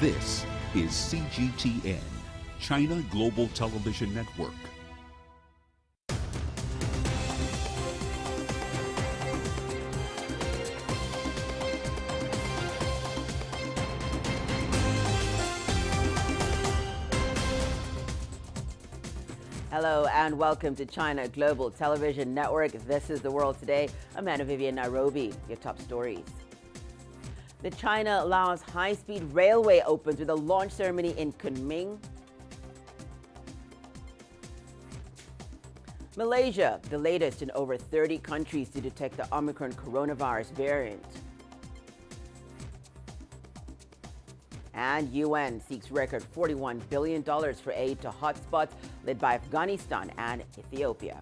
This is CGTN, China Global Television Network. Hello and welcome to China Global Television Network. This is The World Today. I'm Hannah Viviers in Nairobi. Your top stories. The China-Laos high-speed railway opens with a launch ceremony in Kunming. Malaysia, the latest in over 30 countries to detect the Omicron coronavirus variant. And UN seeks record $41 billion for aid to hotspots led by Afghanistan and Ethiopia.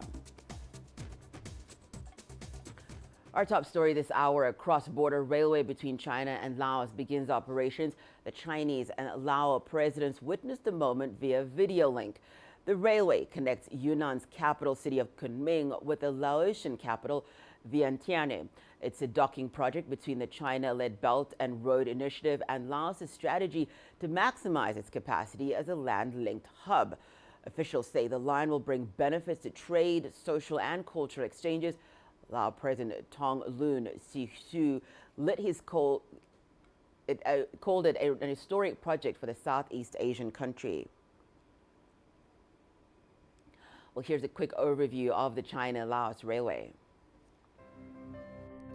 Our top story this hour, a cross-border railway between China and Laos begins operations. The Chinese and Lao presidents witnessed the moment via video link. The railway connects Yunnan's capital city of Kunming with the Laotian capital, Vientiane. It's a docking project between the China-led Belt and Road Initiative and Laos' strategy to maximize its capacity as a land-linked hub. Officials say the line will bring benefits to trade, social and cultural exchanges. Lao President Tong Loon Sisu called it an historic project for the Southeast Asian country. Well, here's a quick overview of the China-Laos Railway.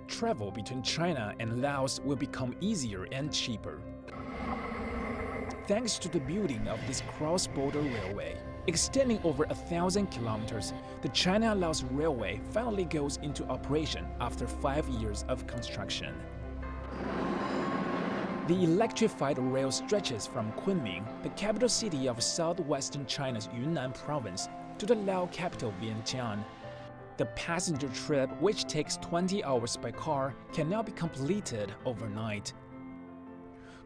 Travel between China and Laos will become easier and cheaper, thanks to the building of this cross-border railway. Extending over 1,000 kilometers, the China-Laos Railway finally goes into operation after 5 years of construction. The electrified rail stretches from Kunming, the capital city of southwestern China's Yunnan province, to the Lao capital Vientiane. The passenger trip, which takes 20 hours by car, can now be completed overnight.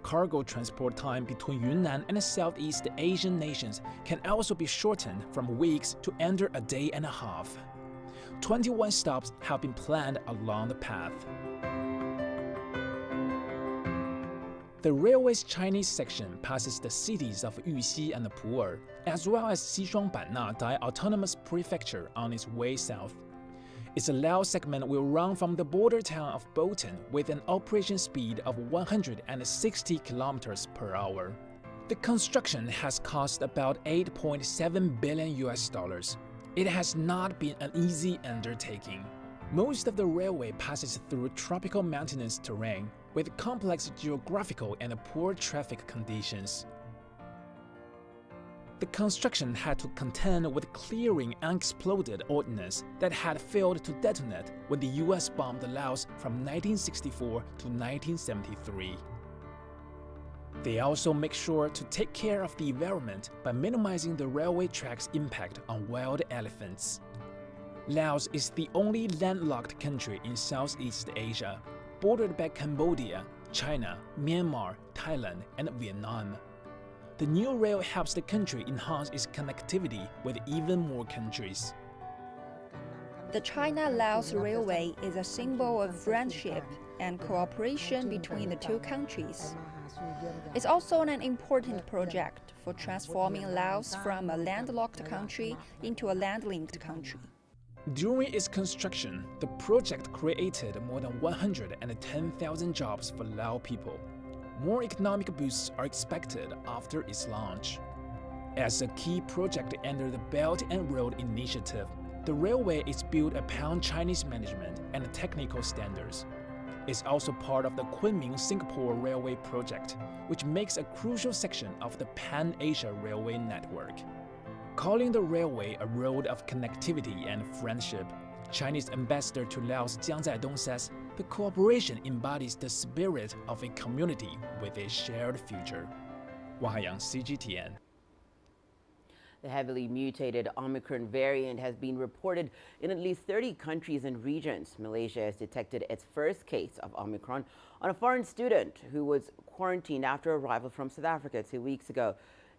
Cargo transport time between Yunnan and the Southeast Asian nations can also be shortened from weeks to under a day and a half. 21 stops have been planned along the path. The railway's Chinese section passes the cities of Yuxi and Pu'er, as well as Xishuangbanna Autonomous Prefecture on its way south. Its Lao segment will run from the border town of Bolton with an operation speed of 160 kilometers per hour. The construction has cost about $8.7 billion. It has not been an easy undertaking. Most of the railway passes through tropical mountainous terrain with complex geographical and poor traffic conditions. The construction had to contend with clearing unexploded ordnance that had failed to detonate when the US bombed Laos from 1964 to 1973. They also make sure to take care of the environment by minimizing the railway track's impact on wild elephants. Laos is the only landlocked country in Southeast Asia, bordered by Cambodia, China, Myanmar, Thailand, and Vietnam. The new rail helps the country enhance its connectivity with even more countries. The China-Laos Railway is a symbol of friendship and cooperation between the two countries. It's also an important project for transforming Laos from a landlocked country into a land-linked country. During its construction, the project created more than 110,000 jobs for Lao people. More economic boosts are expected after its launch. As a key project under the Belt and Road Initiative, the railway is built upon Chinese management and technical standards. It's also part of the Kunming-Singapore Railway project, which makes a crucial section of the Pan-Asia Railway network. Calling the railway a road of connectivity and friendship, Chinese ambassador to Laos Jiang Zaidong says the cooperation embodies the spirit of a community with a shared future. Wahayang, CGTN. The heavily mutated Omicron variant has been reported in at least 30 countries and regions. Malaysia has detected its first case of Omicron on a foreign student who was quarantined after arrival from South Africa 2 weeks ago.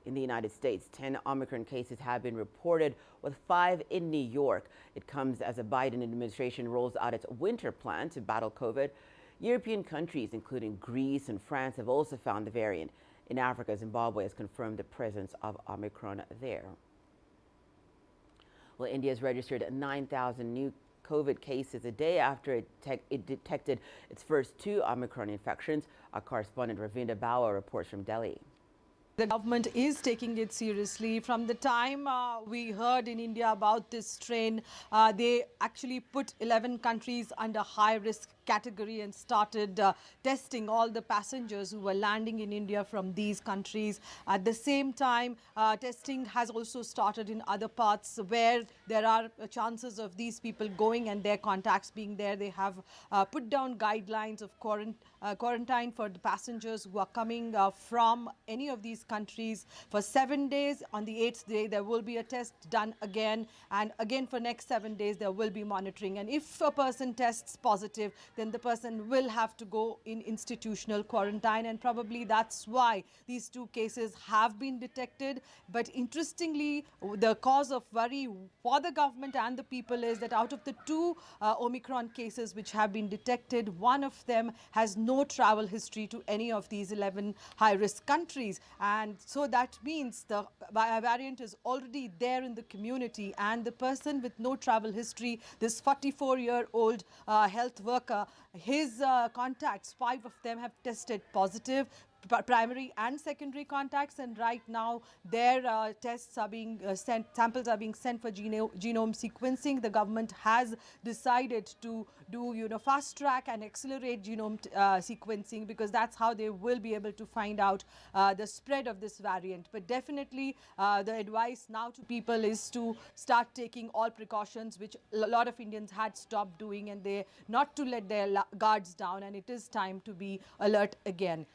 In the United States, 10 Omicron cases have been reported, with 5 in New York. It comes as the Biden administration rolls out its winter plan to battle COVID. European countries, including Greece and France, have also found the variant. In Africa, Zimbabwe has confirmed the presence of Omicron there. Well, India has registered 9,000 new COVID cases a day after it detected its first 2 Omicron infections. Our correspondent Ravinda Bawa reports from Delhi. The government is taking it seriously. From the time we heard in India about this strain, they actually put 11 countries under high-risk category and started testing all the passengers who were landing in India from these countries. At the same time, testing has also started in other parts where there are chances of these people going and their contacts being there. They have put down guidelines of quarantine for the passengers who are coming from any of these countries for 7 days. On the 8th day, there will be a test done again, and again for next 7 days, there will be monitoring. And if a person tests positive, then the person will have to go in institutional quarantine, and probably that's why these 2 cases have been detected. But interestingly, the cause of worry for the government and the people is that out of the 2 Omicron cases which have been detected, 1 of them has no travel history to any of these 11 high-risk countries. And so that means the variant is already there in the community, and the person with no travel history, this 44-year-old health worker, his contacts, 5 of them have tested positive, primary and secondary contacts, and right now their tests are being samples are being sent for genome sequencing. The government has decided to do fast track and accelerate genome sequencing, because that's how they will be able to find out the spread of this variant. But definitely the advice now to people is to start taking all precautions, which a lot of Indians had stopped doing, and they not to let their guards down, and it is time to be alert again.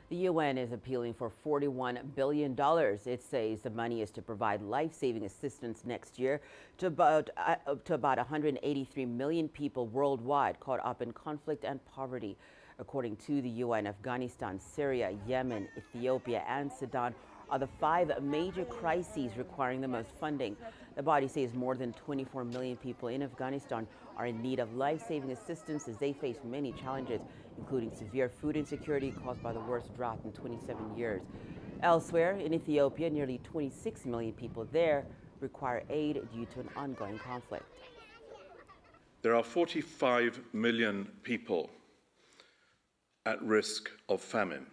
The UN is appealing for $41 billion. It says the money is to provide life-saving assistance next year to about 183 million people worldwide caught up in conflict and poverty. According to the UN, Afghanistan, Syria, Yemen, Ethiopia, and Sudan are the 5 major crises requiring the most funding. The body says more than 24 million people in Afghanistan are in need of life-saving assistance as they face many challenges, including severe food insecurity caused by the worst drought in 27 years. Elsewhere, in Ethiopia, nearly 26 million people there require aid due to an ongoing conflict. There are 45 million people at risk of famine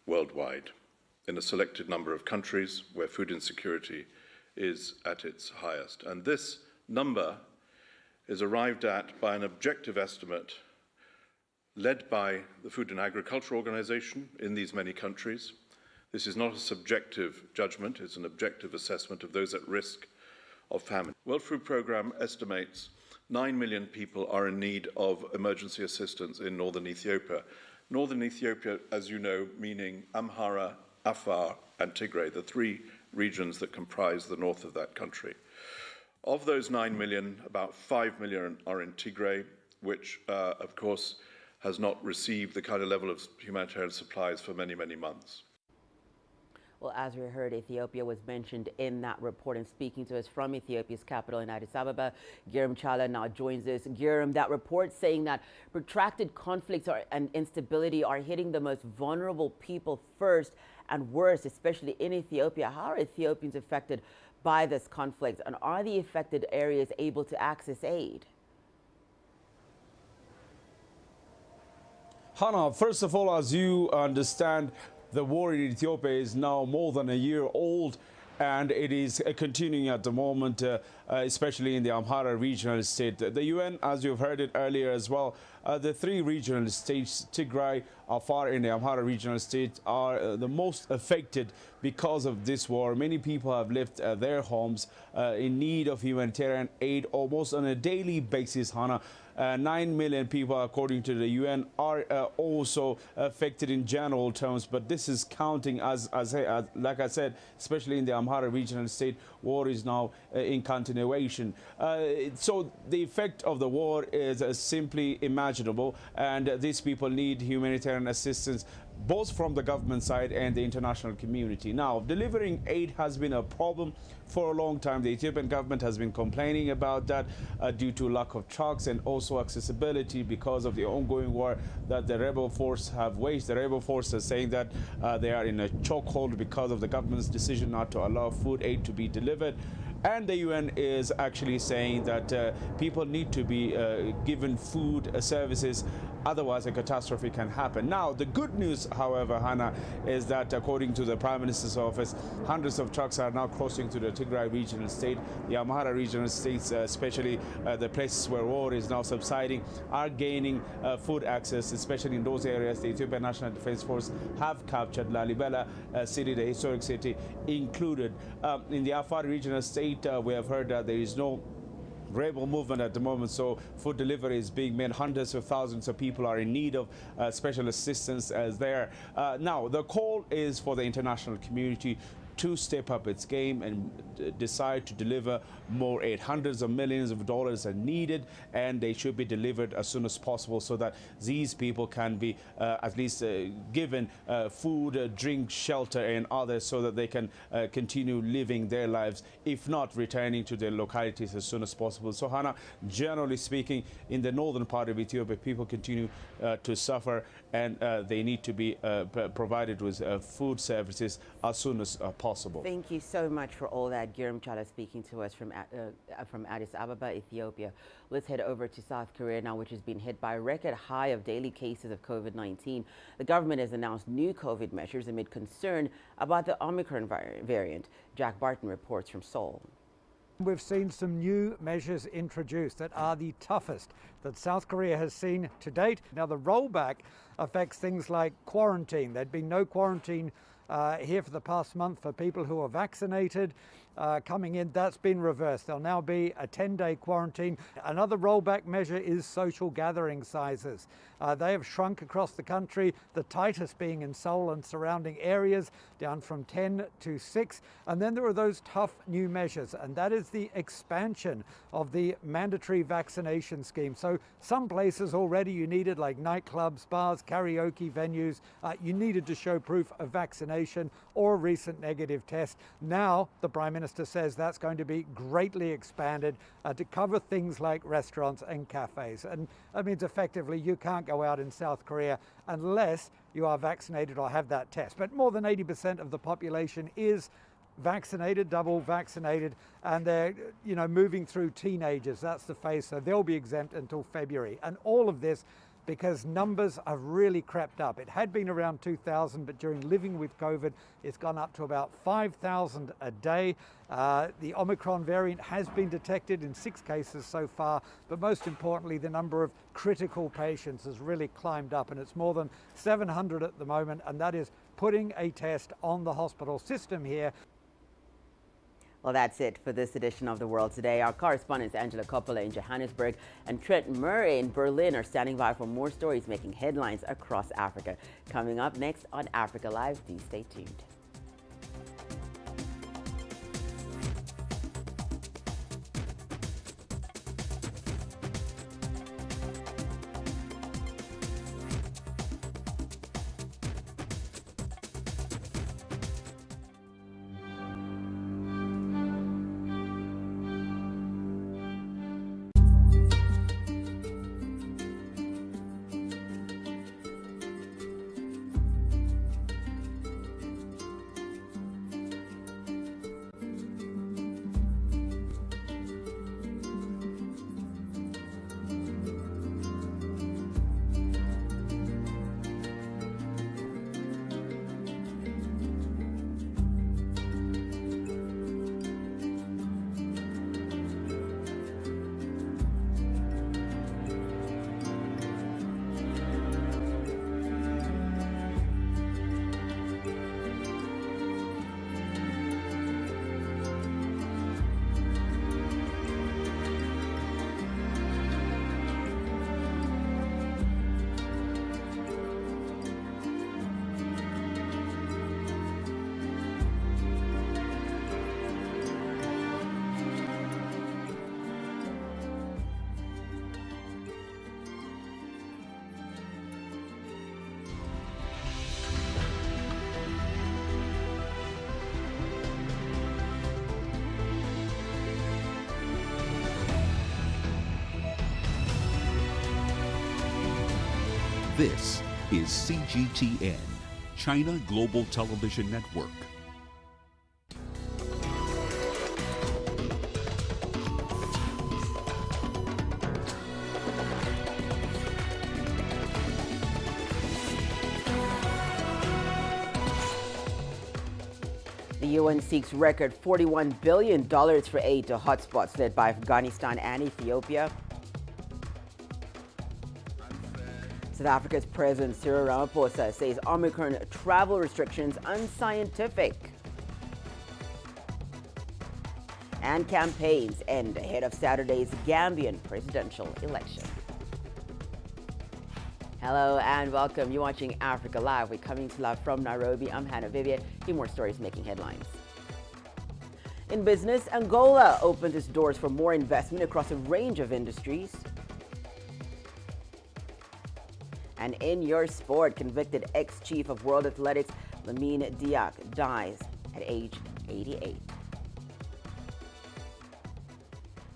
worldwide in a selected number of countries where food insecurity is at its highest. And this number is arrived at by an objective estimate led by the Food and Agriculture Organization in these many countries. This is not a subjective judgment, it's an objective assessment of those at risk of famine. World Food Programme estimates 9 million people are in need of emergency assistance in northern Ethiopia. Northern Ethiopia, as you know, meaning Amhara, Afar, and Tigray, the 3 regions that comprise the north of that country. Of those 9 million, about 5 million are in Tigray, which, of course, has not received the kind of level of humanitarian supplies for many, many months. Well, as we heard, Ethiopia was mentioned in that report, and speaking to us from Ethiopia's capital in Addis Ababa, Giram Chala now joins us. Giram, that report saying that protracted conflicts and instability are hitting the most vulnerable people first and worst, especially in Ethiopia. How are Ethiopians affected by this conflict, and are the affected areas able to access aid? Hannah, first of all, as you understand, the war in Ethiopia is now more than a year old, and it is continuing at the moment, especially in the Amhara regional state. The UN, as you've heard it earlier as well, the 3 regional states, Tigray, Afar, and the Amhara regional state, are the most affected because of this war. Many people have left their homes in need of humanitarian aid almost on a daily basis, Hannah. 9 million people, according to the UN, are also affected in general terms, but this is counting as like I said, especially in the Amhara regional state, war is now in continuation. So the effect of the war is simply imaginable, and these people need humanitarian assistance both from the government side and the international community. Now, delivering aid has been a problem for a long time. The Ethiopian government has been complaining about that due to lack of trucks and also accessibility because of the ongoing war that the rebel force have waged. The rebel force is saying that they are in a chokehold because of the government's decision not to allow food aid to be delivered. And the UN is actually saying that people need to be given food services, otherwise a catastrophe can happen. Now, the good news, however, Hannah, is that according to the Prime Minister's office, hundreds of trucks are now crossing to the Tigray regional state. The Amhara regional states, especially the places where war is now subsiding, are gaining food access, especially in those areas the Ethiopian National Defense Force have captured. Lalibela city, the historic city, included. In the Afar regional state, we have heard that there is no rebel movement at the moment, so food delivery is being made. Hundreds of thousands of people are in need of special assistance as there. Now, the call is for the international community to step up its game and decide to deliver more aid. Hundreds of millions of dollars are needed, and they should be delivered as soon as possible so that these people can be at least given food, drink, shelter and others so that they can continue living their lives, if not returning to their localities as soon as possible. So, Hannah, generally speaking, in the northern part of Ethiopia, people continue to suffer, and they need to be provided with food services as soon as possible. Thank you so much for all that. Giram Chala speaking to us from Addis Ababa, Ethiopia. Let's head over to South Korea now, which has been hit by a record high of daily cases of COVID-19. The government has announced new COVID measures amid concern about the Omicron variant. Jack Barton reports from Seoul. We've seen some new measures introduced that are the toughest that South Korea has seen to date. Now, the rollback affects things like quarantine. There'd been no quarantine here for the past month for people who are vaccinated coming in. That's been reversed. There'll now be a 10-day quarantine. Another rollback measure is social gathering sizes. They have shrunk across the country, the tightest being in Seoul and surrounding areas, down from 10 to 6. And then there are those tough new measures, and that is the expansion of the mandatory vaccination scheme. So some places already you needed, like nightclubs, bars, karaoke venues, you needed to show proof of vaccination or a recent negative test. Now, the Prime Minister says that's going to be greatly expanded to cover things like restaurants and cafes. And that means effectively you can't go out in South Korea unless you are vaccinated or have that test. But more than 80% of the population is vaccinated, double vaccinated, and they're moving through teenagers. That's the phase, so they'll be exempt until February. And all of this because numbers have really crept up. It had been around 2,000, but during living with COVID, it's gone up to about 5,000 a day. The Omicron variant has been detected in 6 cases so far, but most importantly, the number of critical patients has really climbed up, and it's more than 700 at the moment, and that is putting a test on the hospital system here. Well, that's it for this edition of The World Today. Our correspondents Angela Coppola in Johannesburg and Trent Murray in Berlin are standing by for more stories making headlines across Africa. Coming up next on Africa Live, do stay tuned. This is CGTN, China Global Television Network. The UN seeks record $41 billion for aid to hotspots led by Afghanistan and Ethiopia. South Africa's President Cyril Ramaphosa says Omicron travel restrictions unscientific. And campaigns end ahead of Saturday's Gambian presidential election. Hello and welcome. You're watching Africa Live. We're coming to live from Nairobi. I'm Hannah Viviers. Few more stories making headlines. In business, Angola opened its doors for more investment across a range of industries. And in your sport, convicted ex-chief of World Athletics, Lamine Diack, dies at age 88.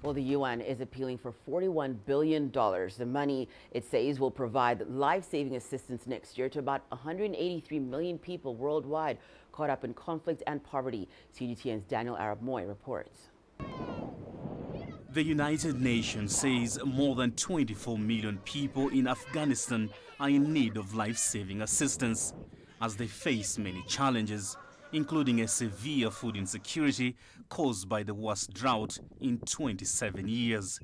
Well, the UN is appealing for $41 billion. The money, it says, will provide life-saving assistance next year to about 183 million people worldwide caught up in conflict and poverty. CGTN's Daniel Arab Moy reports. The United Nations says more than 24 million people in Afghanistan are in need of life-saving assistance as they face many challenges, including a severe food insecurity caused by the worst drought in 27 years.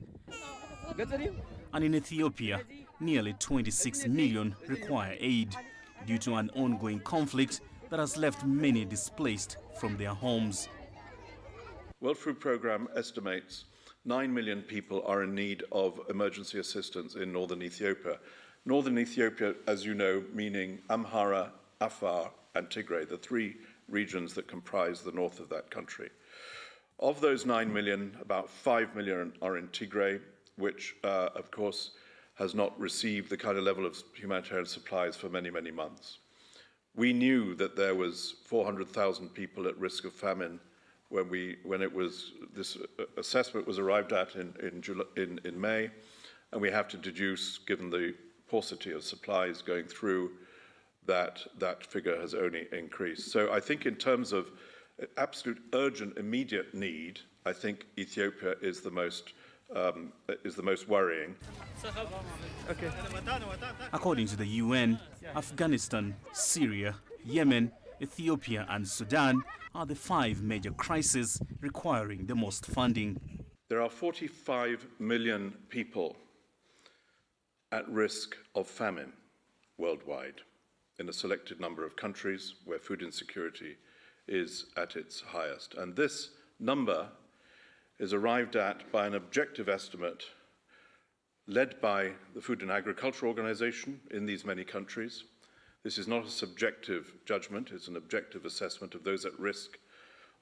And in Ethiopia, nearly 26 million require aid due to an ongoing conflict that has left many displaced from their homes. World Food Programme estimates 9 million people are in need of emergency assistance in northern Ethiopia. Northern Ethiopia, as you know, meaning Amhara, Afar, and Tigray, the three regions that comprise the north of that country. Of those 9 million, about 5 million are in Tigray, which, of course, has not received the kind of level of humanitarian supplies for many, many months. We knew that there was 400,000 people at risk of famine when this assessment was arrived at in May, and we have to deduce, given the paucity of supplies going through, that figure has only increased. So I think in terms of absolute urgent, immediate need, I think Ethiopia is the most worrying. Okay. According to the UN, Afghanistan, Syria, Yemen, Ethiopia and Sudan are the 5 major crises requiring the most funding. There are 45 million people at risk of famine worldwide in a selected number of countries where food insecurity is at its highest. And this number is arrived at by an objective estimate led by the Food and Agriculture Organization in these many countries. This is not a subjective judgment, it's an objective assessment of those at risk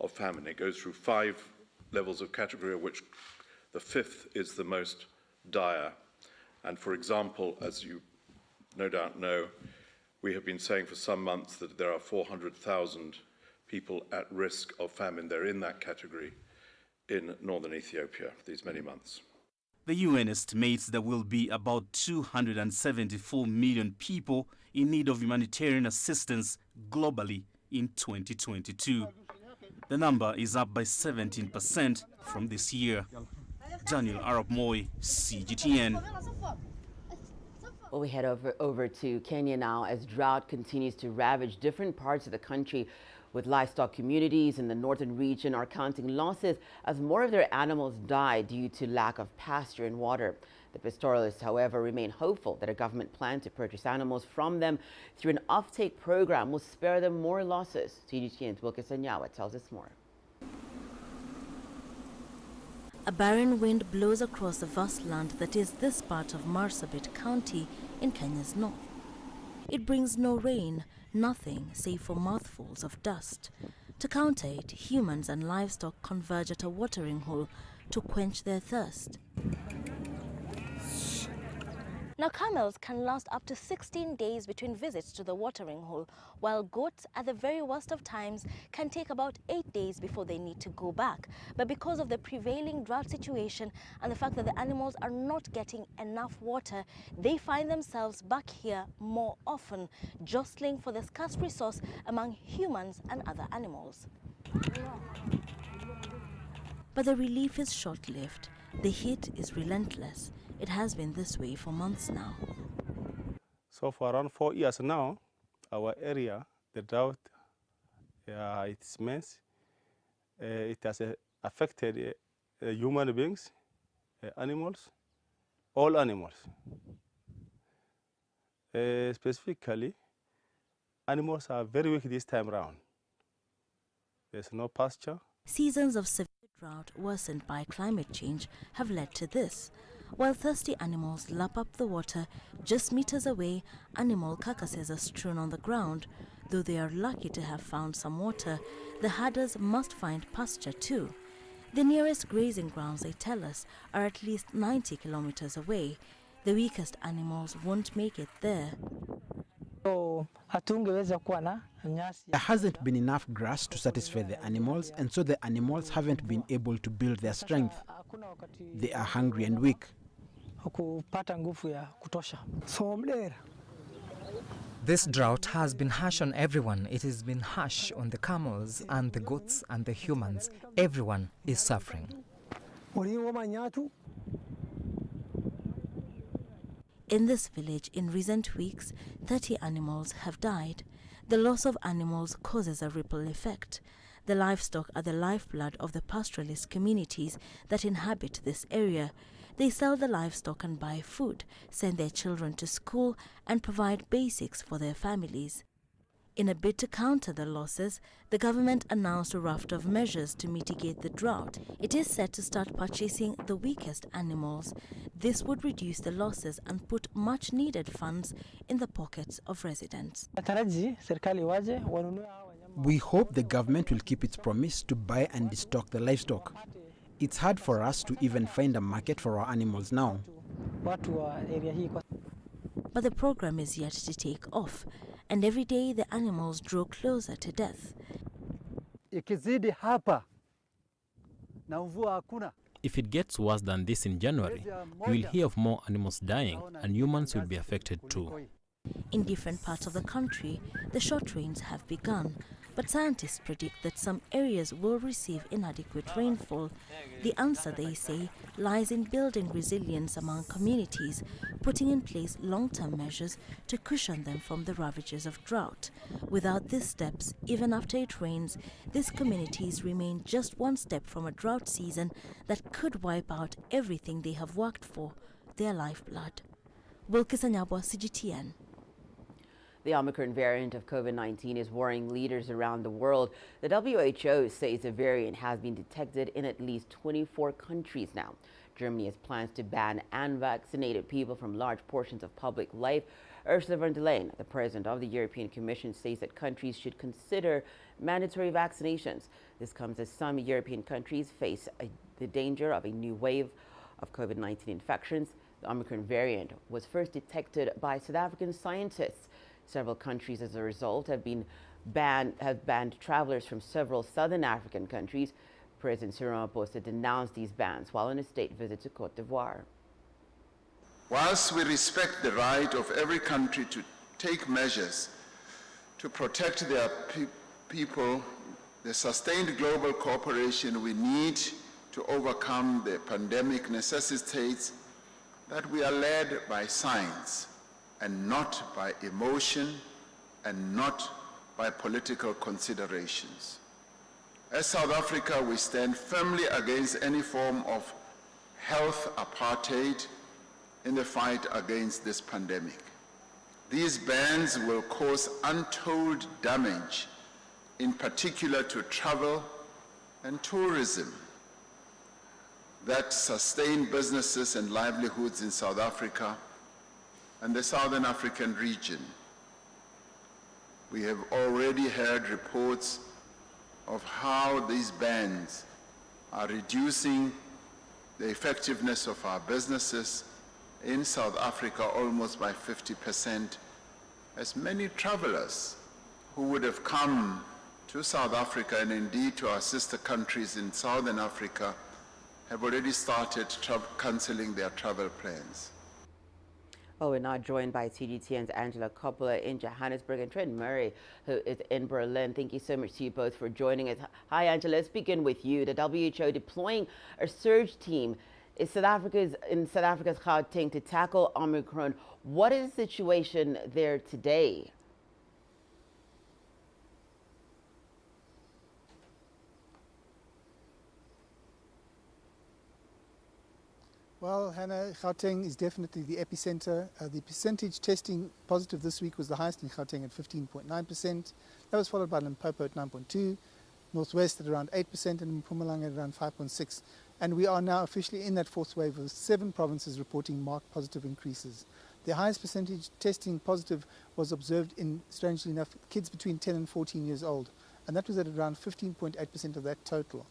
of famine. It goes through 5 levels of category, of which the 5th is the most dire. And for example, as you no doubt know, we have been saying for some months that there are 400,000 people at risk of famine. They're in that category in northern Ethiopia these many months. The UN estimates there will be about 274 million people in need of humanitarian assistance globally in 2022. The number is up by 17% from this year. Daniel Arab Moy, CGTN. Well, we head over to Kenya now as drought continues to ravage different parts of the country, with livestock communities in the northern region are counting losses as more of their animals die due to lack of pasture and water. The pastoralists, however, remain hopeful that a government plan to purchase animals from them through an offtake program will spare them more losses. CGTN's Wilkerson Yawa tells us more. A barren wind blows across the vast land that is this part of Marsabit County in Kenya's north. It brings no rain, nothing save for mouthfuls of dust. To counter it, humans and livestock converge at a watering hole to quench their thirst. Now, camels can last up to 16 days between visits to the watering hole, while goats, at the very worst of times, can take about 8 days before they need to go back. But because of the prevailing drought situation and the fact that the animals are not getting enough water, they find themselves back here more often, jostling for the scarce resource among humans and other animals. But the relief is short-lived. The heat is relentless. It has been this way for months now. So for around 4 years now, our area, the drought, it's immense. It has affected human beings, animals, all animals. Specifically, animals are very weak this time around. There's no pasture. Seasons of severe drought worsened by climate change have led to this. While thirsty animals lap up the water, just meters away, animal carcasses are strewn on the ground. Though they are lucky to have found some water, the herders must find pasture too. The nearest grazing grounds, they tell us, are at least 90 kilometers away. The weakest animals won't make it there. There hasn't been enough grass to satisfy the animals, and so the animals haven't been able to build their strength. They are hungry and weak. This drought has been harsh on everyone. It has been harsh on the camels and the goats and the humans. Everyone is suffering. In this village, in recent weeks, 30 animals have died. The loss of animals causes a ripple effect. The livestock are the lifeblood of the pastoralist communities that inhabit this area. They sell the livestock and buy food, send their children to school, and provide basics for their families. In a bid to counter the losses, the government announced a raft of measures to mitigate the drought. It is set to start purchasing the weakest animals. This would reduce the losses and put much-needed funds in the pockets of residents. We hope the government will keep its promise to buy and destock the livestock. It's hard for us to even find a market for our animals now. But the program is yet to take off, and every day the animals draw closer to death. If it gets worse than this in January, you will hear of more animals dying, and humans will be affected too. In different parts of the country, the short rains have begun, but scientists predict that some areas will receive inadequate rainfall. The answer, they say, lies in building resilience among communities, putting in place long-term measures to cushion them from the ravages of drought. Without these steps, even after it rains, these communities remain just one step from a drought season that could wipe out everything they have worked for, their lifeblood. Wilkisanyabwa, CGTN. The Omicron variant of COVID-19 is worrying leaders around the world. The WHO says the variant has been detected in at least 24 countries now. Germany has plans to ban unvaccinated people from large portions of public life. Ursula von der Leyen, the president of the European Commission, says that countries should consider mandatory vaccinations. This comes as some European countries face the danger of a new wave of COVID-19 infections. The Omicron variant was first detected by South African scientists. Several countries, as a result, have banned travelers from several southern African countries. President Cyril Ramaphosa denounced these bans while on a state visit to Côte d'Ivoire. Whilst we respect the right of every country to take measures to protect their people, the sustained global cooperation we need to overcome the pandemic necessitates that we are led by science and not by emotion and not by political considerations. As South Africa, we stand firmly against any form of health apartheid in the fight against this pandemic. These bans will cause untold damage, in particular to travel and tourism, that sustain businesses and livelihoods in South Africa and the Southern African region. We have already heard reports of how these bans are reducing the effectiveness of our businesses in South Africa almost by 50%, as many travelers who would have come to South Africa and indeed to our sister countries in Southern Africa have already started cancelling their travel plans. Well, we're now joined by CGTN's Angela Coppola in Johannesburg and Trent Murray, who is in Berlin. Thank you so much to you both for joining us. Hi, Angela. Let's begin with you. The WHO deploying a surge team in South Africa's Gauteng to tackle Omicron. What is the situation there today? Well, Hannah, Gauteng is definitely the epicenter. The percentage testing positive this week was the highest in Gauteng at 15.9%. That was followed by Limpopo at 9.2%, Northwest at around 8%, and Mpumalanga at around 5.6%. And we are now officially in that fourth wave with 7 provinces reporting marked positive increases. The highest percentage testing positive was observed in, strangely enough, kids between 10 and 14 years old. And that was at around 15.8% of that total.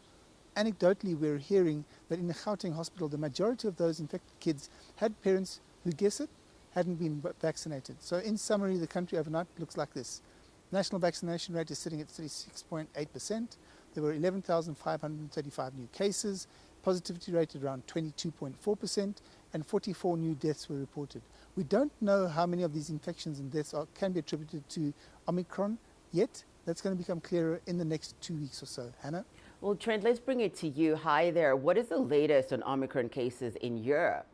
Anecdotally, we're hearing that in the Gauteng hospital, the majority of those infected kids had parents who, guess it, hadn't been vaccinated. So in summary, the country overnight looks like this. National vaccination rate is sitting at 36.8%. There were 11,535 new cases. Positivity rate around 22.4%, and 44 new deaths were reported. We don't know how many of these infections and deaths can be attributed to Omicron yet. That's going to become clearer in the next 2 weeks or so. Hannah? Well, Trent, let's bring it to you. Hi there. What is the latest on Omicron cases in Europe?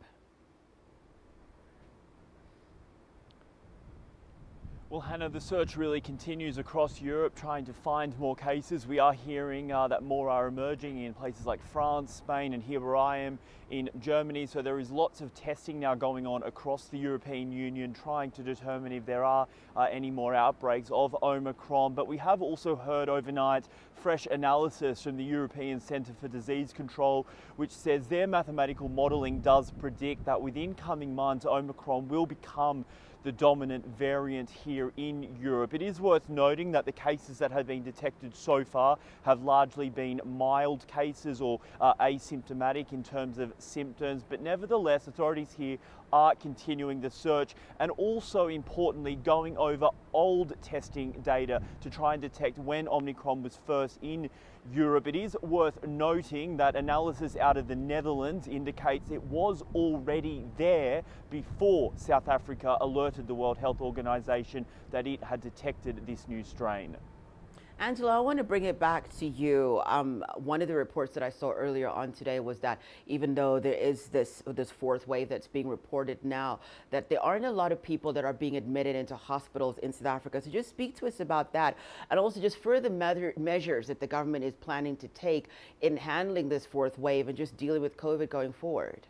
Well, Hannah, the search really continues across Europe, trying to find more cases. We are hearing that more are emerging in places like France, Spain, and here where I am in Germany. So there is lots of testing now going on across the European Union, trying to determine if there are any more outbreaks of Omicron. But we have also heard overnight fresh analysis from the European Centre for Disease Control, which says their mathematical modelling does predict that within coming months, Omicron will become the dominant variant here in Europe. It is worth noting that the cases that have been detected so far have largely been mild cases or asymptomatic in terms of symptoms, but nevertheless, authorities here are continuing the search and also importantly going over old testing data to try and detect when Omicron was first in Europe. It is worth noting that analysis out of the Netherlands indicates it was already there before South Africa alerted the World Health Organization that it had detected this new strain. Angela, I want to bring it back to you. One of the reports that I saw earlier on today was that even though there is this fourth wave that's being reported now, that there aren't a lot of people that are being admitted into hospitals in South Africa. So just speak to us about that, and also just further measures that the government is planning to take in handling this fourth wave and just dealing with COVID going forward.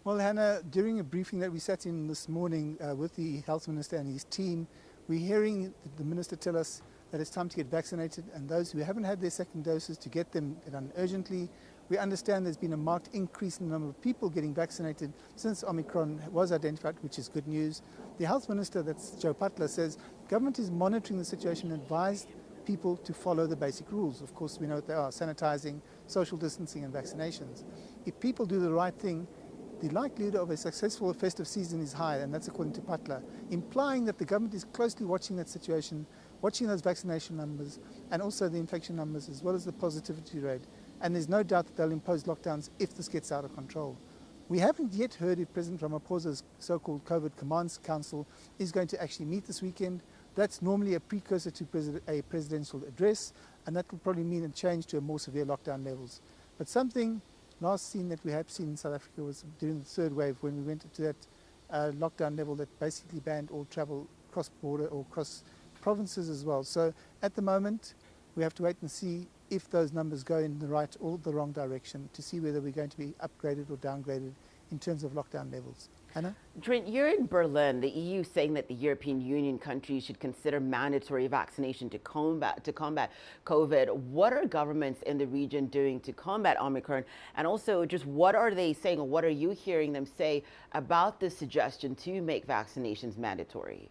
Well, Hannah, during a briefing that we sat in this morning with the health minister and his team, we're hearing the minister tell us that it's time to get vaccinated, and those who haven't had their second doses to get them done urgently. We understand there's been a marked increase in the number of people getting vaccinated since Omicron was identified, which is good news. The health minister, that's Joe Patla, says government is monitoring the situation and advised people to follow the basic rules. Of course, we know what they are: sanitizing, social distancing, and vaccinations. If people do the right thing, the likelihood of a successful festive season is high, and that's according to Patla, implying that the government is closely watching that situation, watching those vaccination numbers, and also the infection numbers, as well as the positivity rate. And there's no doubt that they'll impose lockdowns if this gets out of control. We haven't yet heard if President Ramaphosa's so-called COVID Command Council is going to actually meet this weekend. That's normally a precursor to a presidential address, and that will probably mean a change to a more severe lockdown levels. But something last seen that we have seen in South Africa was during the third wave, when we went into that lockdown level that basically banned all travel cross-border or cross provinces as well. So at the moment, we have to wait and see if those numbers go in the right or the wrong direction to see whether we're going to be upgraded or downgraded in terms of lockdown levels. Hannah? Trent, you're in Berlin. The EU saying that the European Union countries should consider mandatory vaccination to combat COVID. What are governments in the region doing to combat Omicron? And also, just what are they saying, or what are you hearing them say about the suggestion to make vaccinations mandatory?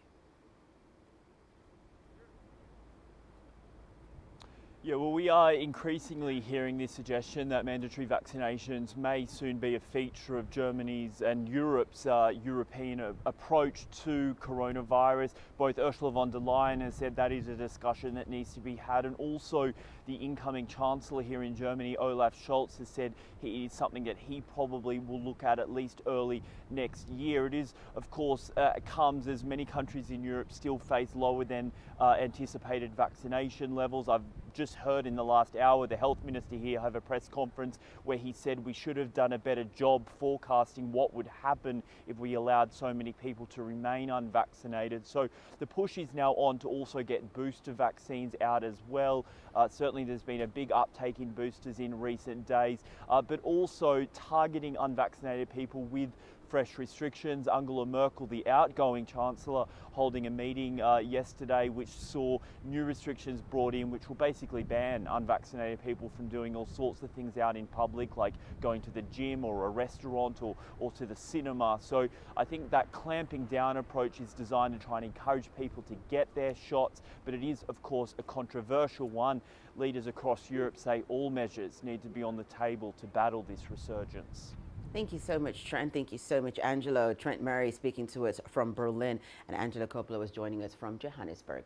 Yeah, well, we are increasingly hearing this suggestion that mandatory vaccinations may soon be a feature of Germany's and Europe's European approach to coronavirus. Both Ursula von der Leyen has said that is a discussion that needs to be had, and also the incoming Chancellor here in Germany, Olaf Scholz, has said it is something that he probably will look at least early next year. It is, of course, comes as many countries in Europe still face lower than anticipated vaccination levels. I've just heard in the last hour the health minister here have a press conference where he said we should have done a better job forecasting what would happen if we allowed so many people to remain unvaccinated. So the push is now on to also get booster vaccines out as well. Certainly there's been a big uptake in boosters in recent days, but also targeting unvaccinated people with fresh restrictions. Angela Merkel, the outgoing Chancellor, holding a meeting yesterday which saw new restrictions brought in which will basically ban unvaccinated people from doing all sorts of things out in public, like going to the gym or a restaurant or to the cinema. So I think that clamping down approach is designed to try and encourage people to get their shots, but it is of course a controversial one. Leaders across Europe say all measures need to be on the table to battle this resurgence. Thank you so much, Trent. Thank you so much, Angelo. Trent Murray speaking to us from Berlin, and Angela Coppola was joining us from Johannesburg.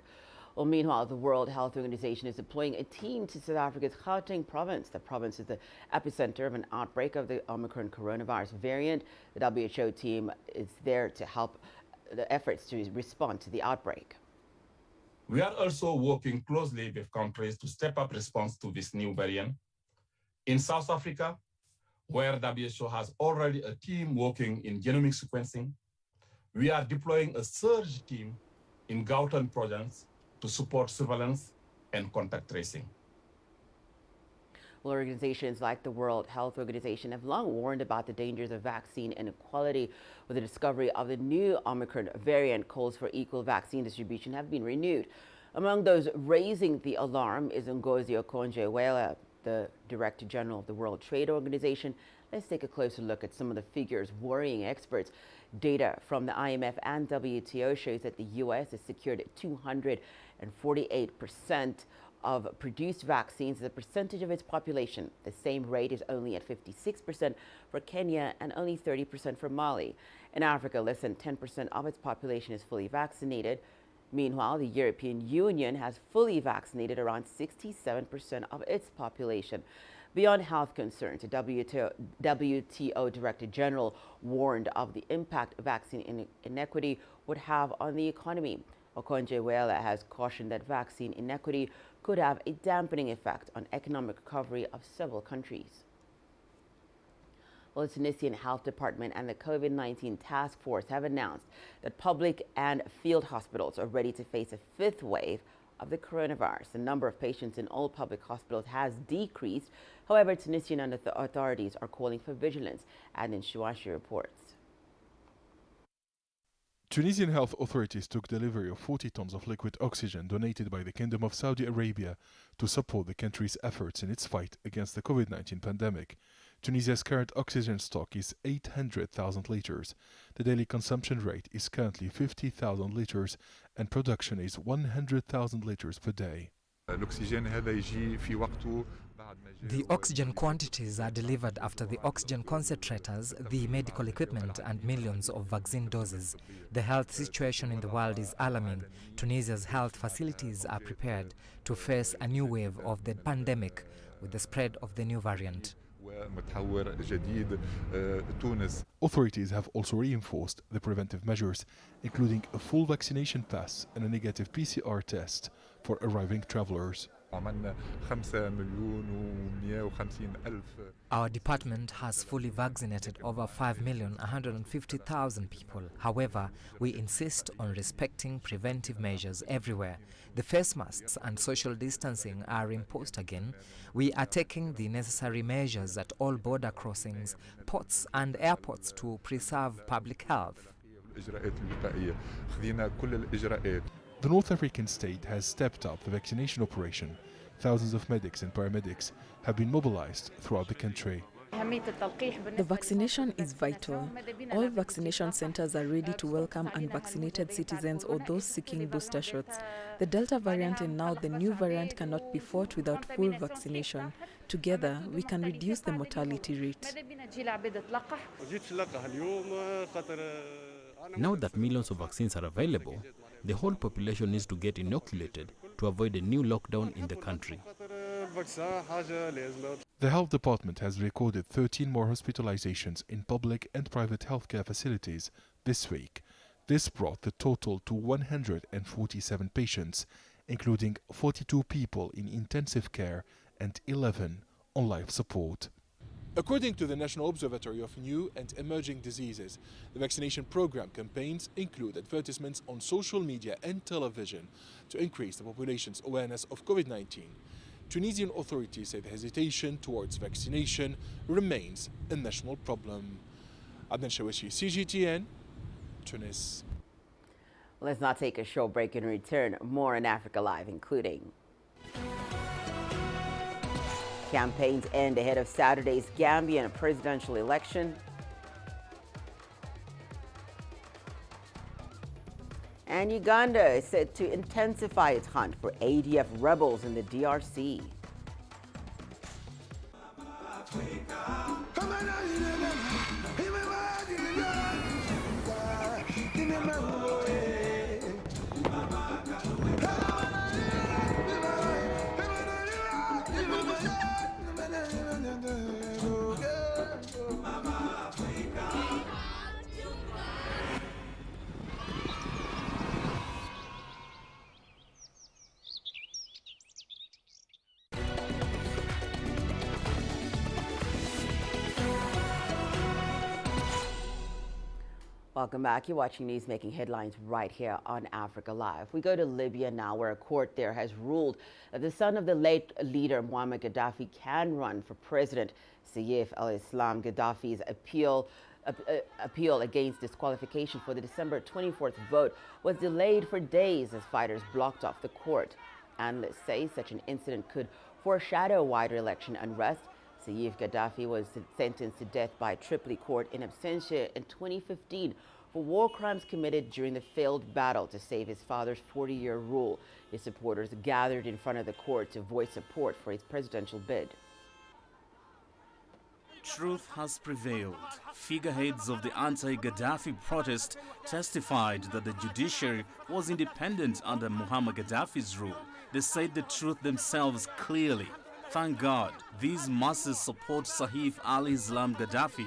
Well, meanwhile, the World Health Organization is deploying a team to South Africa's Gauteng province. The province is the epicenter of an outbreak of the Omicron coronavirus variant. The WHO team is there to help the efforts to respond to the outbreak. We are also working closely with countries to step up response to this new variant. In South Africa, where WHO has already a team working in genomic sequencing, we are deploying a surge team in Gauteng province to support surveillance and contact tracing. Well, organizations like the World Health Organization have long warned about the dangers of vaccine inequality. With the discovery of the new Omicron variant, calls for equal vaccine distribution have been renewed. Among those raising the alarm is Ngozi Okonjo-Iweala, the Director General of the World Trade Organization. Let's take a closer look at some of the figures worrying experts. Data from the IMF and WTO shows that the U.S. has secured 248% of produced vaccines as a percentage of its population. The same rate is only at 56% for Kenya and only 30% for Mali. In Africa, less than 10% of its population is fully vaccinated. Meanwhile, the European Union has fully vaccinated around 67% of its population. Beyond health concerns, the WTO Director General warned of the impact vaccine inequity would have on the economy. Okonjo-Iweala has cautioned that vaccine inequity could have a dampening effect on economic recovery of several countries. Well, the Tunisian Health Department and the COVID-19 Task Force have announced that public and field hospitals are ready to face a fifth wave of the coronavirus. The number of patients in all public hospitals has decreased. However, Tunisian authorities are calling for vigilance. Adnan Chouachi reports. Tunisian health authorities took delivery of 40 tons of liquid oxygen donated by the Kingdom of Saudi Arabia to support the country's efforts in its fight against the COVID-19 pandemic. Tunisia's current oxygen stock is 800,000 liters. The daily consumption rate is currently 50,000 liters and production is 100,000 liters per day. The oxygen quantities are delivered after the oxygen concentrators, the medical equipment and millions of vaccine doses. The health situation in the world is alarming. Tunisia's health facilities are prepared to face a new wave of the pandemic with the spread of the new variant. Authorities have also reinforced the preventive measures, including a full vaccination pass and a negative PCR test for arriving travelers. Our department has fully vaccinated over 5,150,000 people. However, we insist on respecting preventive measures everywhere. The face masks and social distancing are imposed again. We are taking the necessary measures at all border crossings, ports and airports to preserve public health. The North African state has stepped up the vaccination operation. Thousands of medics and paramedics have been mobilized throughout the country. The vaccination is vital. All vaccination centers are ready to welcome unvaccinated citizens or those seeking booster shots. The Delta variant and now the new variant cannot be fought without full vaccination. Together, we can reduce the mortality rate. Now that millions of vaccines are available, the whole population needs to get inoculated to avoid a new lockdown in the country. The health department has recorded 13 more hospitalizations in public and private healthcare facilities this week. This brought the total to 147 patients, including 42 people in intensive care and 11 on life support. According to the National Observatory of New and Emerging Diseases, the vaccination program campaigns include advertisements on social media and television to increase the population's awareness of COVID-19. Tunisian authorities say the hesitation towards vaccination remains a national problem. Adnan Shawishi, CGTN, Tunis. Let's now take a short break and return. More in Africa Live, including campaigns end ahead of Saturday's Gambian presidential election. And Uganda is set to intensify its hunt for ADF rebels in the DRC. Welcome back. You're watching news making headlines right here on Africa Live. We go to Libya now, where a court there has ruled that the son of the late leader Muammar Gaddafi can run for president. Saif al-Islam Gaddafi's appeal against disqualification for the December 24th vote was delayed for days as fighters blocked off the court. Analysts say such an incident could foreshadow wider election unrest. Saif Gaddafi was sentenced to death by Tripoli court in absentia in 2015 for war crimes committed during the failed battle to save his father's 40-year rule. His supporters gathered in front of the court to voice support for his presidential bid. Truth has prevailed. Figureheads of the anti-Gaddafi protest testified that the judiciary was independent under Muammar Gaddafi's rule. They said the truth themselves clearly. Thank God, these masses support Saif al-Islam Gaddafi.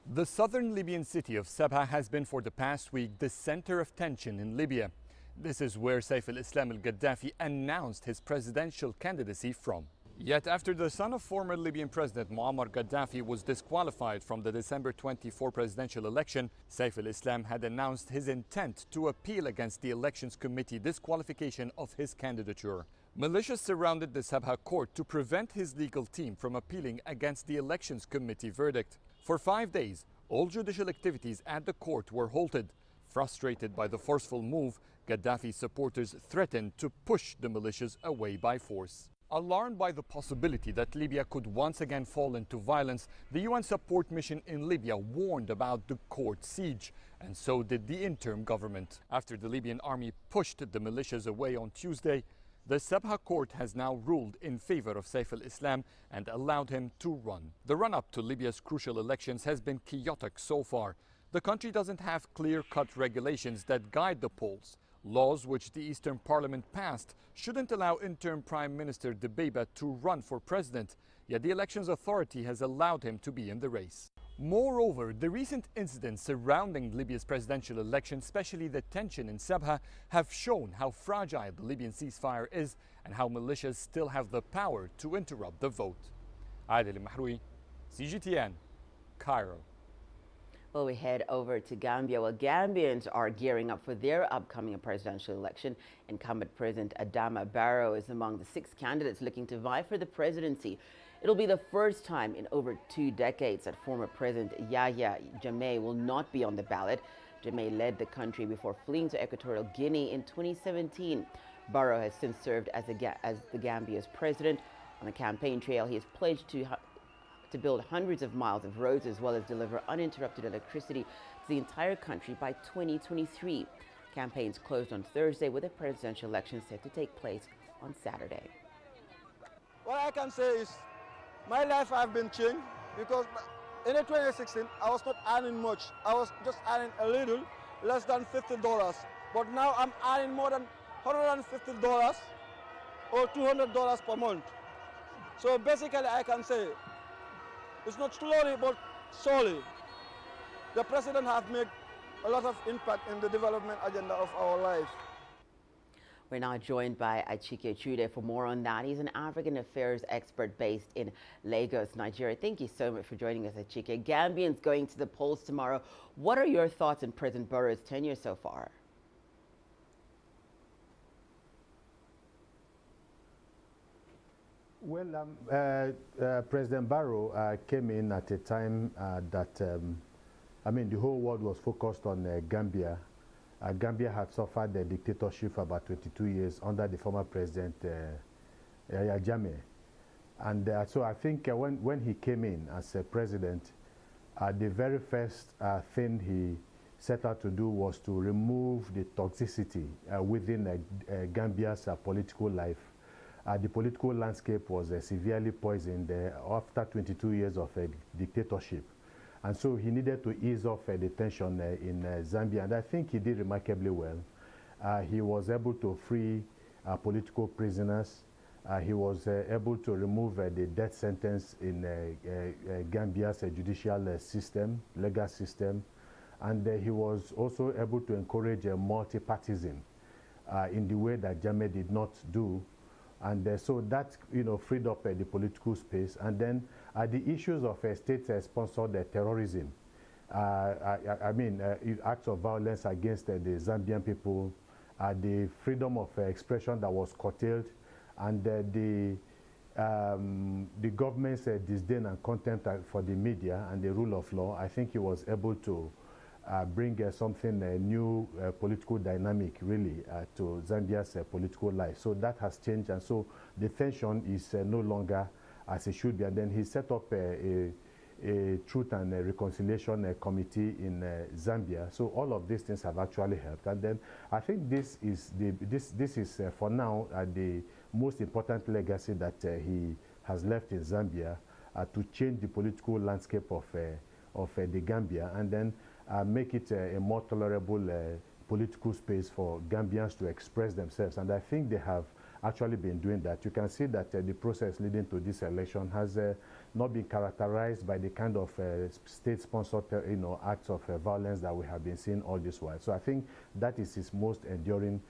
The southern Libyan city of Sabha has been for the past week the center of tension in Libya. This is where Saif al-Islam al-Gaddafi announced his presidential candidacy from. Yet after the son of former Libyan President Muammar Gaddafi was disqualified from the December 24 presidential election, Saif al-Islam had announced his intent to appeal against the elections committee disqualification of his candidature. Militias surrounded the Sabha court to prevent his legal team from appealing against the elections committee verdict. For 5 days, all judicial activities at the court were halted. Frustrated by the forceful move, Gaddafi's supporters threatened to push the militias away by force. Alarmed by the possibility that Libya could once again fall into violence, the UN support mission in Libya warned about the court siege, and so did the interim government. After the Libyan army pushed the militias away on Tuesday, the Sabha court has now ruled in favor of Saif al-Islam and allowed him to run. The run-up to Libya's crucial elections has been chaotic so far. The country doesn't have clear-cut regulations that guide the polls. Laws which the Eastern Parliament passed shouldn't allow interim Prime Minister Dbeibeh to run for president, yet the Elections Authority has allowed him to be in the race. Moreover, the recent incidents surrounding Libya's presidential election, especially the tension in Sabha, have shown how fragile the Libyan ceasefire is and how militias still have the power to interrupt the vote. Adil Mahroui, CGTN, Cairo. Well, we head over to Gambia. Well, Gambians are gearing up for their upcoming presidential election. Incumbent President Adama Barrow is among the 6 candidates looking to vie for the presidency. It'll be the first time in over 2 decades that former President Yahya Jammeh will not be on the ballot. Jammeh led the country before fleeing to Equatorial Guinea in 2017. Barrow has since served as the Gambia's president. On the campaign trail, he has pledged to to build hundreds of miles of roads as well as deliver uninterrupted electricity to the entire country by 2023. Campaigns closed on Thursday with a presidential election set to take place on Saturday. What I can say is my life has been changed because in 2016 I was not earning much. I was just earning a little, less than $50. But now I'm earning more than $150 or $200 per month. So basically I can say it's not slowly but surely. The president has made a lot of impact in the development agenda of our life. We're now joined by Achike Chude for more on that. He's an African affairs expert based in Lagos, Nigeria. Thank you so much for joining us, Achike. Gambians going to the polls tomorrow. What are your thoughts on President Barrow's tenure so far? Well, President Barrow came in at a time that, the whole world was focused on Gambia. Gambia had suffered a dictatorship for about 22 years under the former president, Yahya Jammeh. And so I think when he came in as a president, the very first thing he set out to do was to remove the toxicity within Gambia's political life. The political landscape was severely poisoned after 22 years of dictatorship. And so he needed to ease off the tension in Zambia, and I think he did remarkably well. He was able to free political prisoners. He was able to remove the death sentence in Gambia's judicial system, legal system, and he was also able to encourage multi-partyism in the way that Jammeh did not do. And so that freed up the political space. And then the issues of state-sponsored terrorism, acts of violence against the Zambian people, the freedom of expression that was curtailed, and the government's disdain and contempt for the media and the rule of law. I think he was able to bring something new, political dynamic really to Zambia's political life. So that has changed, and so the tension is no longer as it should be. And then he set up a Truth and Reconciliation Committee in Zambia. So all of these things have actually helped. And then I think this is for now the most important legacy that he has left in Zambia, to change the political landscape of the Gambia, and then make it a more tolerable political space for Gambians to express themselves. And I think they have actually been doing that. You can see that the process leading to this election has not been characterized by the kind of state-sponsored acts of violence that we have been seeing all this while. So I think that is his most enduring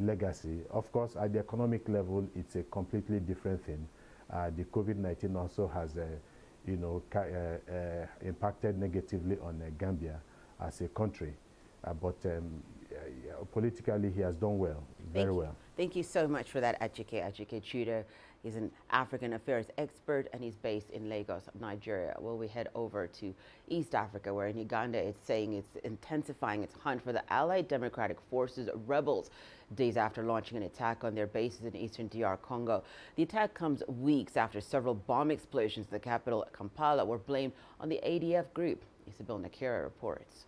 legacy. Of course, at the economic level, it's a completely different thing. The COVID-19 also has impacted negatively on Gambia as a country. But politically, he has done well, very well. Thank you so much for that, Achike. Achike Chude is an African affairs expert, and he's based in Lagos, Nigeria. Well, we head over to East Africa, where in Uganda it's saying it's intensifying its hunt for the Allied Democratic Forces rebels days after launching an attack on their bases in eastern DR Congo. The attack comes weeks after several bomb explosions in the capital, Kampala, were blamed on the ADF group. Isabel Nakira reports.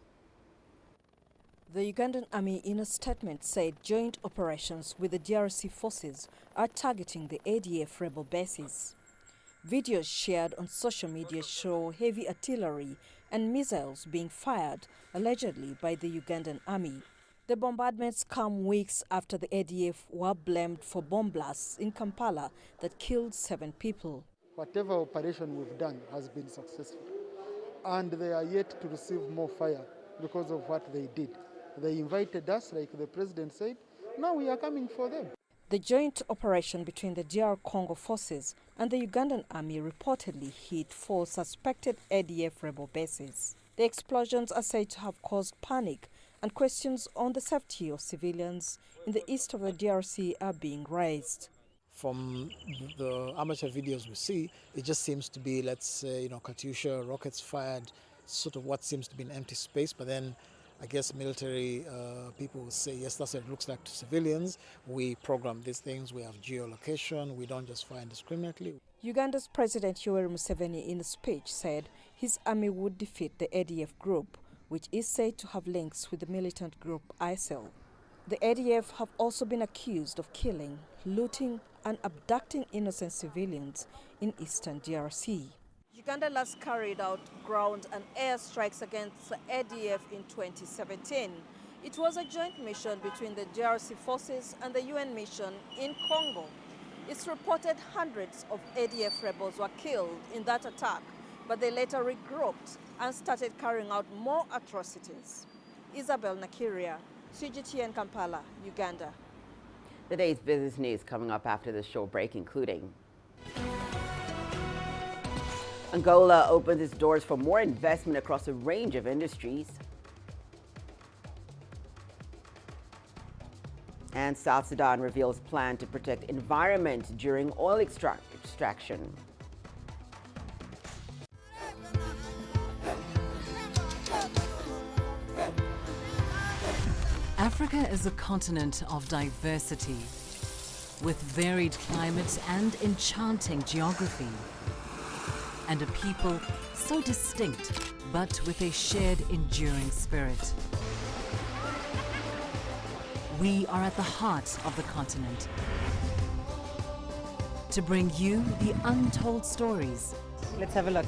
The Ugandan army in a statement said joint operations with the DRC forces are targeting the ADF rebel bases. Videos shared on social media show heavy artillery and missiles being fired, allegedly by the Ugandan army. The bombardments come weeks after the ADF were blamed for bomb blasts in Kampala that killed 7 people. Whatever operation we've done has been successful, and they are yet to receive more fire because of what they did. They invited us, like the president said. Now we are coming for them. The joint operation between the DR Congo forces and the Ugandan army reportedly hit 4 suspected ADF rebel bases. The explosions are said to have caused panic, and questions on the safety of civilians in the east of the DRC are being raised. From the amateur videos we see, it just seems to be, let's say, Katyusha, rockets fired, sort of what seems to be an empty space, but then I guess military people will say, yes, that's what it looks like to civilians. We program these things, we have geolocation, we don't just fire indiscriminately. Uganda's President Yoweri Museveni in a speech said his army would defeat the ADF group, which is said to have links with the militant group ISIL. The ADF have also been accused of killing, looting and abducting innocent civilians in eastern DRC. Uganda last carried out ground and air strikes against the ADF in 2017. It was a joint mission between the DRC forces and the UN mission in Congo. It's reported hundreds of ADF rebels were killed in that attack, but they later regrouped and started carrying out more atrocities. Isabel Nakiria, CGTN Kampala, Uganda. The day's business news coming up after the short break, including Angola opens its doors for more investment across a range of industries. And South Sudan reveals plan to protect environment during oil extraction. Africa is a continent of diversity, with varied climates and enchanting geography, and a people so distinct, but with a shared enduring spirit. We are at the heart of the continent to bring you the untold stories. Let's have a look.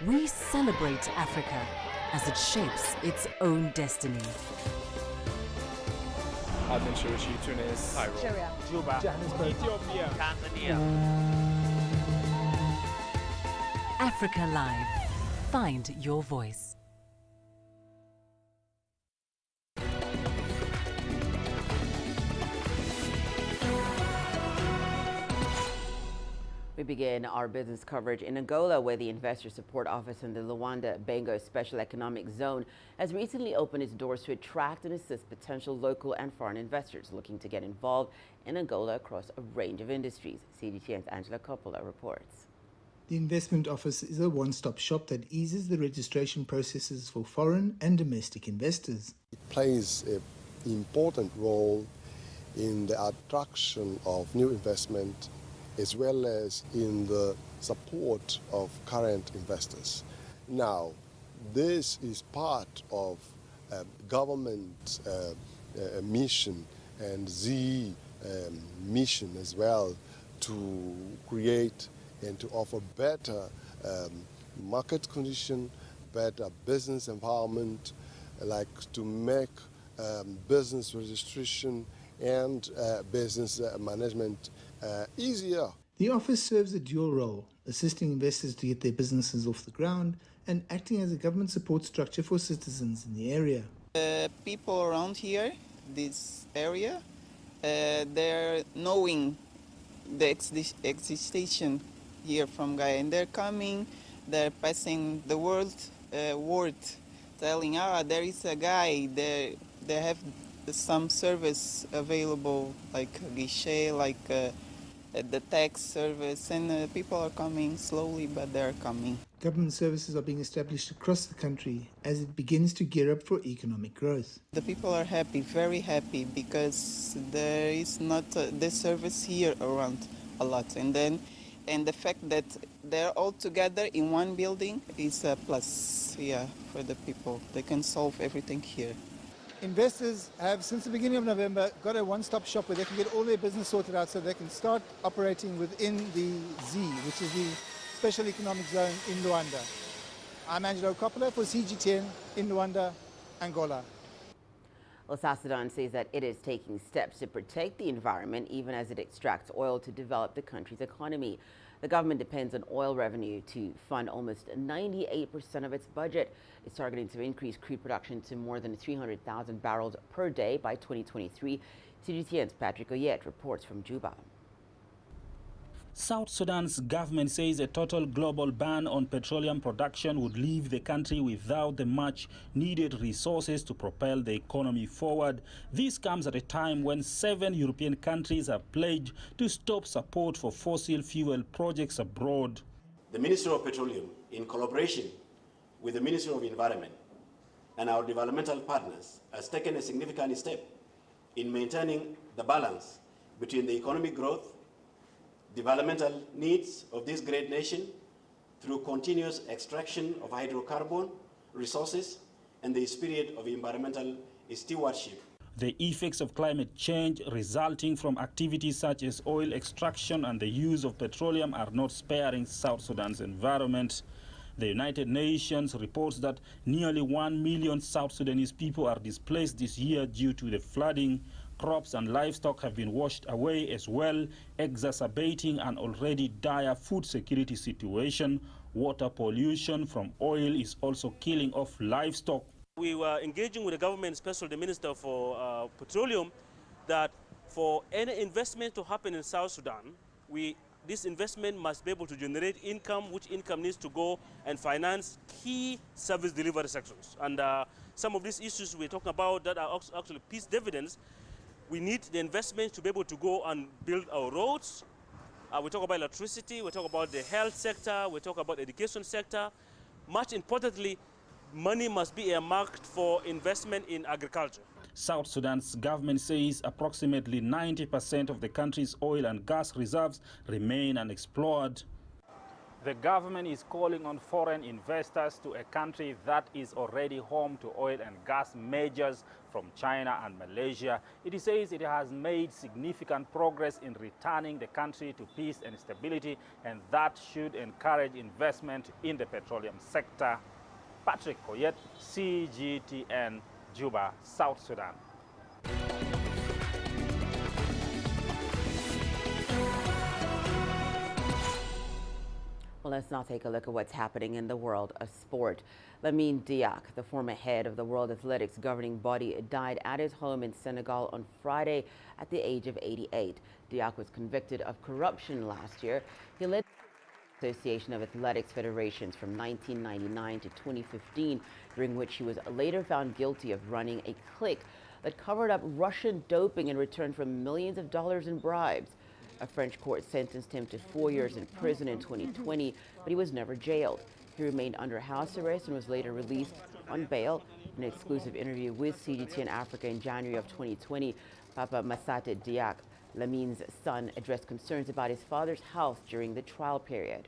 We celebrate Africa as it shapes its own destiny. I've been Tunis, Cairo, Juba, Johannesburg, Ethiopia, Tanzania. Africa Live. Find your voice. We begin our business coverage in Angola, where the Investor Support Office in the Luanda-Bengo Special Economic Zone has recently opened its doors to attract and assist potential local and foreign investors looking to get involved in Angola across a range of industries. CGTN's Angela Coppola reports. The Investment Office is a one-stop shop that eases the registration processes for foreign and domestic investors. It plays an important role in the attraction of new investment as well as in the support of current investors. Now, this is part of government mission and the mission as well to create and to offer better market condition, better business environment, like to make business registration and business management easier. The office serves a dual role, assisting investors to get their businesses off the ground and acting as a government support structure for citizens in the area. People around here, this area, they're knowing the existence here from Gaia, and they're coming, they're passing the word telling, there is a guy, they have some service available, like guichet, like the tax service, and people are coming slowly, but they're coming. Government services are being established across the country as it begins to gear up for economic growth. The people are happy, very happy, because there is not this service here around a lot, and the fact that they're all together in one building is a plus, for the people. They can solve everything here. Investors have, since the beginning of November, got a one-stop shop where they can get all their business sorted out so they can start operating within the Z, which is the Special Economic Zone in Luanda. I'm Angelo Coppola for CGTN in Luanda, Angola. Well, South Sudan says that it is taking steps to protect the environment even as it extracts oil to develop the country's economy. The government depends on oil revenue to fund almost 98% of its budget. It's targeting to increase crude production to more than 300,000 barrels per day by 2023. CGTN's Patrick Oyet reports from Juba. South Sudan's government says a total global ban on petroleum production would leave the country without the much needed resources to propel the economy forward. This comes at a time when 7 European countries have pledged to stop support for fossil fuel projects abroad. The Ministry of Petroleum, in collaboration with the Ministry of Environment and our developmental partners, has taken a significant step in maintaining the balance between the economic growth, developmental needs of this great nation through continuous extraction of hydrocarbon resources and the spirit of environmental stewardship. The effects of climate change resulting from activities such as oil extraction and the use of petroleum are not sparing South Sudan's environment. The United Nations reports that nearly 1 million South Sudanese people are displaced this year due to the flooding. Crops and livestock have been washed away as well, exacerbating an already dire food security situation. Water pollution from oil is also killing off livestock. We were engaging with the government, especially the Minister for Petroleum, that for any investment to happen in South Sudan, this investment must be able to generate income, which income needs to go and finance key service delivery sections. And some of these issues we're talking about that are actually peace dividends, we need the investment to be able to go and build our roads. We talk about electricity, we talk about the health sector, we talk about the education sector. Much importantly, money must be earmarked for investment in agriculture. South Sudan's government says approximately 90% of the country's oil and gas reserves remain unexplored. The government is calling on foreign investors to a country that is already home to oil and gas majors from China and Malaysia. It says it has made significant progress in returning the country to peace and stability, and that should encourage investment in the petroleum sector. Patrick Koyet, CGTN, Juba, South Sudan. Well, let's now take a look at what's happening in the world of sport. Lamine Diack, the former head of the World Athletics governing body, died at his home in Senegal on Friday at the age of 88. Diack was convicted of corruption last year. He led the Association of Athletics Federations from 1999 to 2015, during which he was later found guilty of running a clique that covered up Russian doping in return for millions of dollars in bribes. A French court sentenced him to 4 years in prison in 2020, but he was never jailed. He remained under house arrest and was later released on bail. In an exclusive interview with CGTN Africa in January of 2020, Papa Massate Diack, Lamine's son, addressed concerns about his father's health during the trial period.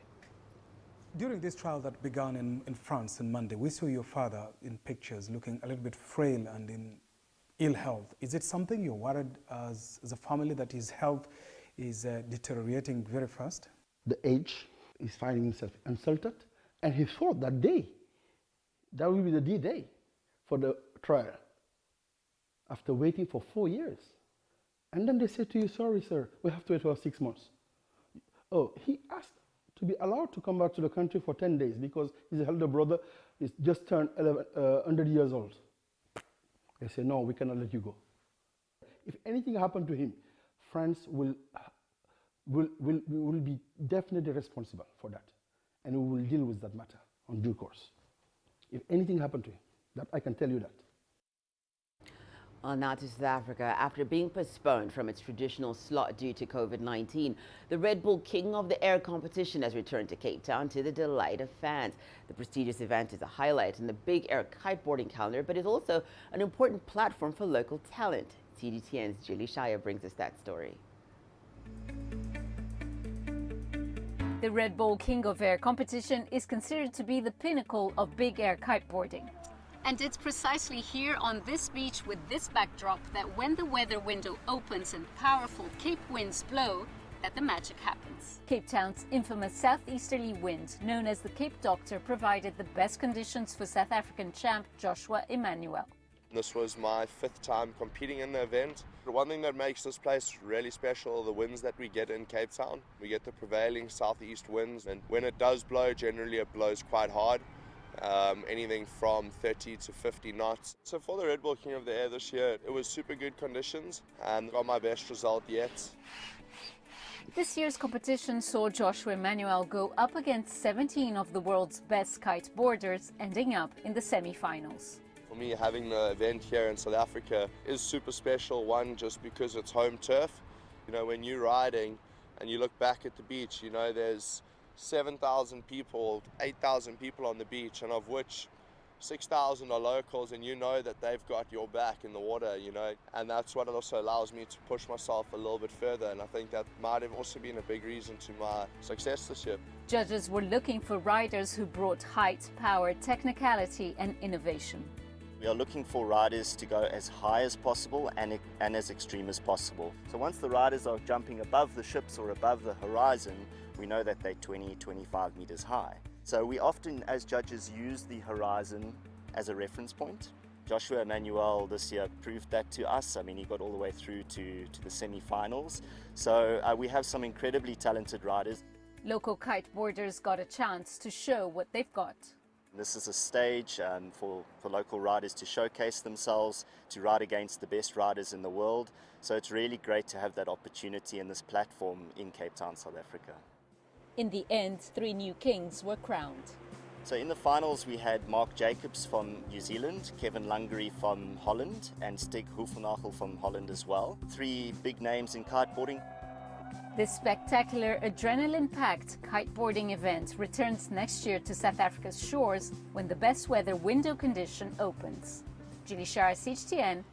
During this trial that began in France on Monday, we saw your father in pictures looking a little bit frail and in ill health. Is it something you're worried as a family that his health is deteriorating very fast? The age is finding himself insulted, and he thought that day, that will be the D-Day for the trial, after waiting for 4 years. And then they said to you, sorry, sir, we have to wait for 6 months. Oh, he asked to be allowed to come back to the country for 10 days because his elder brother is just turned 100 years old. They said, no, we cannot let you go. If anything happened to him, France will be definitely responsible for that, and we will deal with that matter on due course. If anything happened to him, that I can tell you that. Well, now to South Africa. After being postponed from its traditional slot due to COVID-19, the Red Bull King of the Air competition has returned to Cape Town to the delight of fans. The prestigious event is a highlight in the big air kiteboarding calendar, but is also an important platform for local talent. CGTN's Julie Shire brings us that story. The Red Bull King of Air competition is considered to be the pinnacle of big air kiteboarding. And it's precisely here on this beach with this backdrop that when the weather window opens and powerful Cape winds blow, that the magic happens. Cape Town's infamous southeasterly wind, known as the Cape Doctor, provided the best conditions for South African champ Joshua Emmanuel. This was my 5th time competing in the event. The one thing that makes this place really special are the winds that we get in Cape Town. We get the prevailing southeast winds, and when it does blow, generally it blows quite hard. Anything from 30 to 50 knots. So for the Red Bull King of the Air this year, it was super good conditions and got my best result yet. This year's competition saw Joshua Emmanuel go up against 17 of the world's best kiteboarders, ending up in the semi-finals. For me, having the event here in South Africa is super special. One, just because it's home turf. You know, when you're riding and you look back at the beach, you know, there's 7,000 people, 8,000 people on the beach, and of which 6,000 are locals, and you know that they've got your back in the water, you know, and that's what also allows me to push myself a little bit further, and I think that might have also been a big reason to my success this year. Judges were looking for riders who brought height, power, technicality and innovation. We are looking for riders to go as high as possible and as extreme as possible. So once the riders are jumping above the ships or above the horizon, we know that they're 20, 25 meters high. So we often, as judges, use the horizon as a reference point. Joshua Emmanuel this year proved that to us. I mean, he got all the way through to the semi-finals. So we have some incredibly talented riders. Local kiteboarders got a chance to show what they've got. This is a stage for local riders to showcase themselves, to ride against the best riders in the world. So it's really great to have that opportunity and this platform in Cape Town, South Africa. In the end, 3 new kings were crowned. So in the finals we had Mark Jacobs from New Zealand, Kevin Lungery from Holland and Stig Hoefnagel from Holland as well. 3 big names in kiteboarding. This spectacular, adrenaline-packed kiteboarding event returns next year to South Africa's shores when the best weather window condition opens. Julie Shah, CGTN,